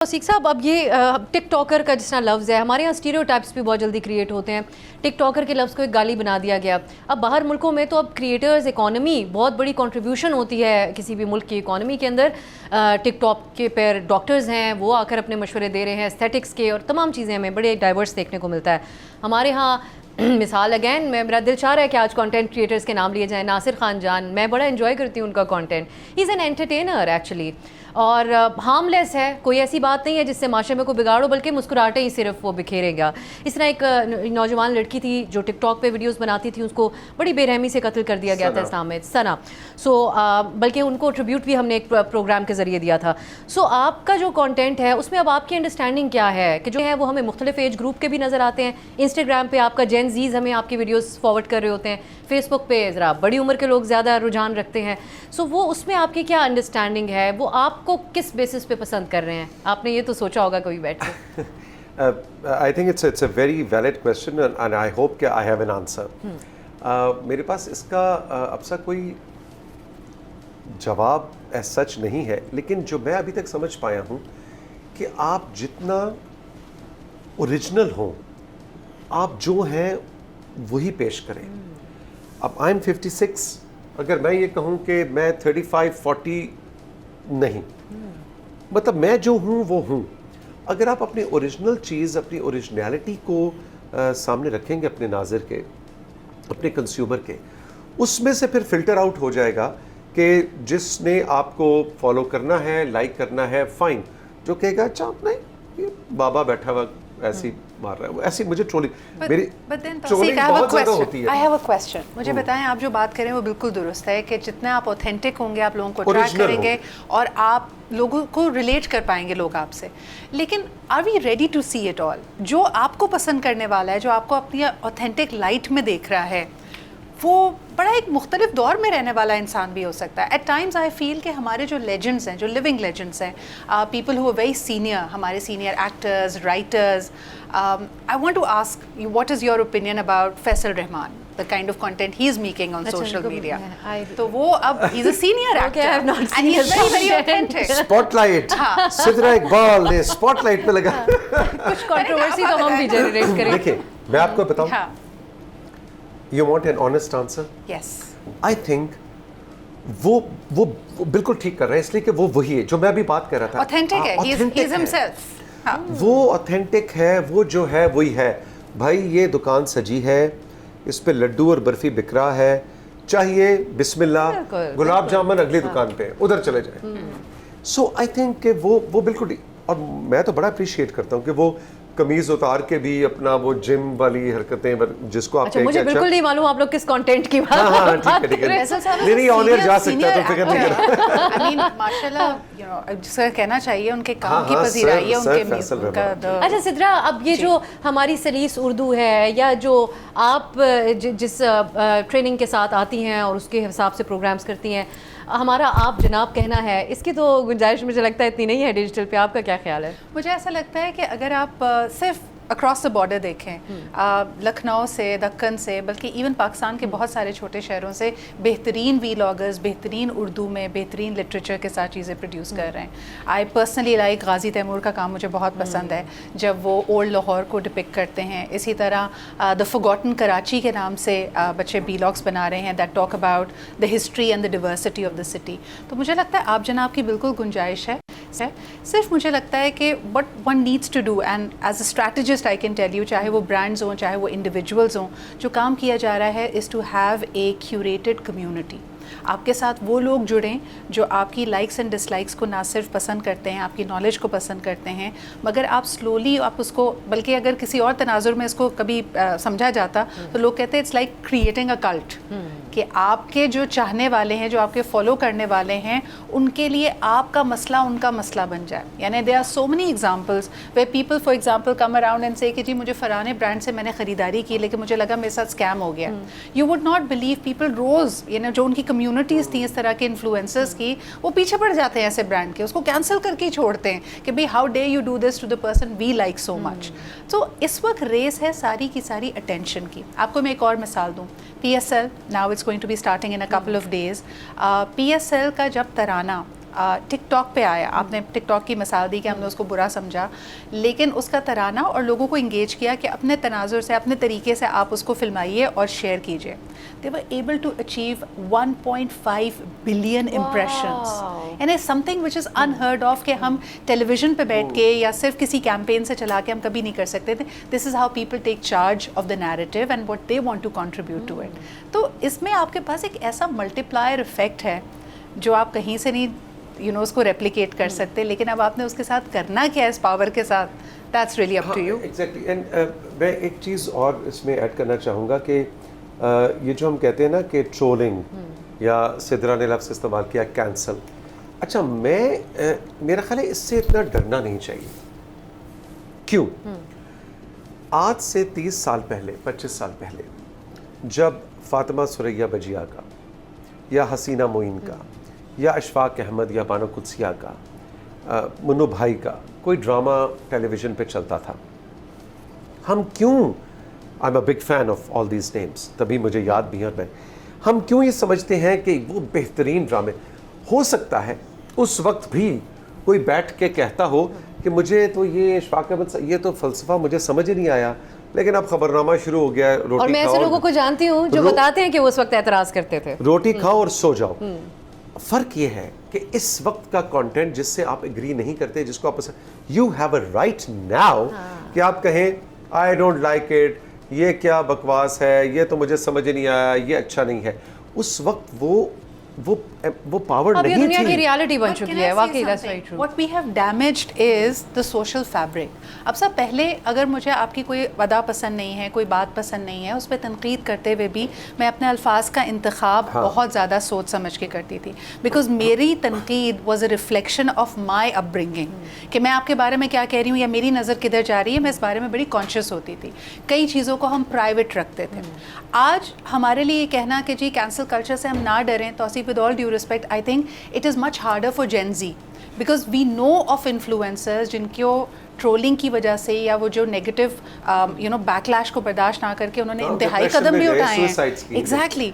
सीख साहब, अब ये टिक टॉकर का जिस तरह लफ्ज़ है, हमारे यहाँ स्टीरियोटाइप्स भी बहुत जल्दी क्रिएट होते हैं। टिक टॉकर के लफ्ज़ को एक गाली बना दिया गया। अब बाहर मुल्कों में तो अब क्रिएटर्स, इकॉनमी, बहुत बड़ी कंट्रीब्यूशन होती है किसी भी मुल्क की इकॉनमी के अंदर। टिक टॉक के पर डॉक्टर्स हैं, वो आकर अपने मशवरे दे रहे हैं एस्थेटिक्स के, और तमाम चीज़ें हमें बड़े डाइवर्स देखने को मिलता है। हमारे यहाँ मिसाल अगैन, मेरा दिल चाह रहा है कि आज कंटेंट क्रिएटर्स के नाम लिए जाएं। नासिर खान जान, मैं बड़ा एंजॉय करती हूँ उनका content. He is an entertainer actually, और हार्मलेस है। कोई ऐसी बात नहीं है जिससे माशरे में कोई बिगाड़ो, बल्कि मुस्कुराहटें ही सिर्फ वो बिखेरेगा। इस तरह एक नौजवान लड़की थी जो टिकटॉक पे वीडियोस बनाती थी, उसको बड़ी बेरहमी से कत्ल कर दिया गया था इस्लाम में, सना। बल्कि उनको ट्रिब्यूट भी हमने एक प्रोग्राम के ज़रिए दिया था। आपका जो कंटेंट है उसमें अब आपकी अंडरस्टैंडिंग क्या है कि जो है वो हमें मुख्तलिफ एज ग्रुप के भी नज़र आते हैं। इंस्टाग्राम पे आपका जेन ज़ीज़ हमें आपकी वीडियोस फॉरवर्ड कर रहे होते हैं, फेसबुक पे ज़रा बड़ी उम्र के लोग ज़्यादा रुझान रखते हैं। वो उसमें आपकी क्या अंडरस्टैंडिंग है, वो आपको किस बेसिस पे पसंद कर रहे हैं? आपने ये तो सोचा होगा कभी बैठ के। I think it's a very valid question and I hope कि I have an answer. मेरे पास इसका अब तक कोई जवाब सच नहीं है, लेकिन जो मैं अभी तक समझ पाया हूँ कि आप जितना ओरिजिनल हो, आप जो हैं वही पेश करें। अब आई एम 56, अगर मैं ये कहूँ कि मैं 35-40 नहीं, मतलब मैं जो हूँ वो हूँ। अगर आप अपनी ओरिजिनल चीज़, अपनी ओरिजिनलिटी को सामने रखेंगे अपने नाज़िर के, अपने कंज्यूमर के, उसमें से फिर फ़िल्टर आउट हो जाएगा कि जिसने आपको फॉलो करना है, लाइक करना है, फाइन। जो कहेगा अच्छा नहीं, ये बाबा बैठा हुआ ऐसी मार रहा है, वो ऐसी मुझे ट्रोलिंग, मेरी ट्रोलिंग बहुत ज़्यादा होती है। I have a question. मुझे बताएं, आप जो बात करें वो बिल्कुल दुरुस्त है कि जितना आप ऑथेंटिक होंगे, आप लोगों को ट्रैक करेंगे और आप लोगों को रिलेट कर पाएंगे लोग आपसे। लेकिन are we ready to see it all? जो आपको पसंद करने वाला है, जो आपको अपनी ऑथेंटिक लाइट में देख रहा है, वो बड़ा एक मुख्तलिफ दौर में रहने वाला इंसान भी हो सकता है। एट टाइम्स आई फील कि हमारे जो लेजेंड्स हैं, जो लिविंग लेजेंड्स हैं, people who are very senior, हमारे senior actors, writers, I want to ask you what is your opinion about Faisal Rehman, the kind of content he is making on social media. तो वो अब he is a senior actor and he is very very authentic. Spotlight, Sidra Iqbal ने spotlight पे लगा। कुछ controversy तो हम भी जनरेट करें। देखिए, मैं आपको बताऊं, You want an honest answer? Yes. I think वो बिल्कुल ठीक कर रहे हैं, इसलिए कि वो वही है जो मैं अभी बात कर रहा था। Authentic है, he is himself. वो ऑथेंटिक है, वो जो है वही है। भाई ये दुकान सजी है, इस पे लड्डू और बर्फी बिक रहा है, चाहिए बिस्मिल्लाह, गुलाब जामुन अगली दुकान पे, उधर चले जाए। So I think कि वो बिल्कुल, और मैं तो बड़ा अप्रिशिएट करता हूँ कि वो कमीज उतार के भी अपना वो जिम वाली हरकतें, जिसको आप अच्छा, मुझे बिल्कुल नहीं मालूम आप लोग किस कंटेंट की बात ठीक है। नहीं ऑनर जा सकता है, तो फिक्र नहीं करना। आई मीन माशाल्लाह, यू नो, जिसका कहना चाहिए उनके काम की पजीराई है, उनके। अच्छा सिद्रा, अब ये जो हमारी सलीस उर्दू है, या जो आप जिस ट्रेनिंग के साथ आती हैं और उसके हिसाब से प्रोग्राम्स करती हैं, हमारा आप जनाब कहना है, इसकी तो गुंजाइश मुझे लगता है इतनी नहीं है डिजिटल पे। आपका क्या ख्याल है? मुझे ऐसा लगता है कि अगर आप सिर्फ अक्रॉस द बॉर्डर देखें, लखनऊ से, दक्कन से, बल्कि इवन पाकिस्तान के बहुत सारे छोटे शहरों से बेहतरीन वीलॉगर्स बेहतरीन उर्दू में, बेहतरीन लिटरेचर के साथ चीज़ें प्रोड्यूस कर रहे हैं। आई पर्सनली लाइक गाजी तैमूर का काम मुझे बहुत पसंद है, जब वो ओल्ड लाहौर को डिपिक्ट करते हैं। इसी तरह द फॉरगॉटन कराची के नाम से बच्चे वीलॉग्स बना रहे हैं that talk about the history and the diversity of the city. तो मुझे लगता है आप जनाब की बिल्कुल गुंजाइश है। सिर्फ मुझे लगता है कि what one needs to do, and as a strategist I can tell you, चाहे वो ब्रांड्स हों, चाहे वो इंडिविजुअल्स हों, जो काम किया जा रहा है is to have a curated community. आपके साथ वो लोग जुड़ें जो आपकी लाइक्स एंड डिसलाइक्स को ना सिर्फ पसंद करते हैं, आपकी नॉलेज को पसंद करते हैं, मगर आप स्लोली आप उसको, बल्कि अगर किसी और तनाजुर में इसको कभी समझा जाता तो लोग कहते हैं it's like creating a cult, कि आपके जो चाहने वाले हैं, जो आपके फॉलो करने वाले हैं, उनके लिए आपका मसला उनका मसला बन जाए। यानी there are so many examples way people for example come around and say कि जी मुझे फलाने ब्रांड से मैंने ख़रीदारी की, लेकिन मुझे लगा मेरे साथ स्कैम हो गया। You would not believe people रोज़, यानी जो उनकी कम्युनिटीज़ थी इस तरह के इन्फ्लुएंसर्स की, वो पीछे पड़ जाते हैं ऐसे ब्रांड के, उसको कैंसिल करके ही छोड़ते हैं कि भाई how dare you do this to the person we like so much. तो इस वक्त रेस है सारी की सारी अटेंशन की। आपको मैं एक और मिसाल दूँ, PSL, now it's going to be starting in a couple of days. PSL का जब तराना ٹک ٹاک پہ آیا, آپ نے ٹک ٹاک کی مثال دی کہ ہم نے اس کو برا سمجھا, لیکن اس کا ترانہ اور لوگوں کو انگیج کیا کہ اپنے تناظر سے, اپنے طریقے سے آپ اس کو فلمائیے اور شیئر کیجیے. They were able to achieve 1.5 billion impressions. And it's something which is unheard of کہ ہم ٹیلی ویژن پہ بیٹھ کے یا صرف کسی کیمپین سے چلا کے ہم کبھی نہیں کر سکتے تھے. This is how people take charge of the narrative and what they want to contribute to it. تو اس میں آپ کے پاس ایک ایسا ملٹیپلائر افیکٹ ہے جو آپ کہیں سے نہیں اس کو ریپلیکیٹ کر سکتے, لیکن اب آپ نے اس کے ساتھ کرنا کیا ہے اس پاور کے ساتھ, that's really up to you. Exactly. And میں ایک چیز اور اس میں ایڈ کرنا چاہوں گا کہ یہ جو ہم کہتے ہیں نا کہ ٹرولنگ یا سدرا نے لفظ استعمال کیا کینسل, اچھا میرا خیال ہے اس سے اتنا ڈرنا نہیں چاہیے. کیوں؟ آج سے 30 سال پہلے 25 سال پہلے جب فاطمہ ثریا بجیا کا یا حسینہ معین کا یا اشفاق احمد یا بانو قدسیہ کا منو بھائی کا کوئی ڈرامہ ٹیلی ویژن پہ چلتا تھا, ہم کیوں, I am a big fan of all these names, تبھی مجھے یاد بھی ہیں, ہم کیوں یہ سمجھتے ہیں کہ وہ بہترین ڈرامے, ہو سکتا ہے اس وقت بھی کوئی بیٹھ کے کہتا ہو کہ مجھے تو یہ اشفاق احمد یہ تو فلسفہ مجھے سمجھ نہیں آیا, لیکن اب خبرنامہ شروع ہو گیا, روٹی اور میں ایسے لوگوں کو جانتی ہوں جو بتاتے ہیں کہ وہ اس وقت اعتراض کرتے تھے, روٹی کھاؤ اور سو جاؤ. فرق یہ ہے کہ اس وقت کا کانٹینٹ جس سے آپ ایگری نہیں کرتے, جس کو آپ you have a right now کہ آپ کہیں آئی ڈونٹ لائک اٹ, یہ کیا بکواس ہے, یہ تو مجھے سمجھ نہیں آیا, یہ اچھا نہیں ہے. اس وقت وہ پاور اب یہ نہیں دنیا کی تھی. ریالٹی بن But can چکی I ہے, say واقعی that's something? very true. What we have damaged is the social fabric. اب سب پہلے اگر مجھے آپ کی کوئی ادا پسند نہیں ہے, کوئی بات پسند نہیں ہے, اس پہ تنقید کرتے ہوئے بھی میں اپنے الفاظ کا انتخاب بہت زیادہ سوچ سمجھ کے کرتی تھی, بیکاز میری تنقید was a reflection of my up bringing, کہ میں آپ کے بارے میں کیا کہہ رہی ہوں یا میری نظر کدھر جا رہی ہے, میں اس بارے میں بڑی کانشیس ہوتی تھی. کئی چیزوں کو ہم پرائیویٹ رکھتے تھے. آج ہمارے لیے یہ کہنا کہ جی کینسل کلچر سے ہم نہ ڈریں, Tauseef with all due respect, I think it is much harder for Gen Z because we know of influencers جن کو ٹرولنگ کی وجہ سے یا وہ جو نیگیٹو بیکلیش کو برداشت نہ کر کے انہوں نے انتہائی قدم بھی اٹھائے ہیں. ایگزیکٹلی.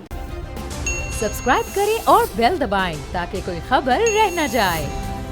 سبسکرائب کریں اور بیل دبائیں تاکہ کوئی خبر رہ نہ جائے.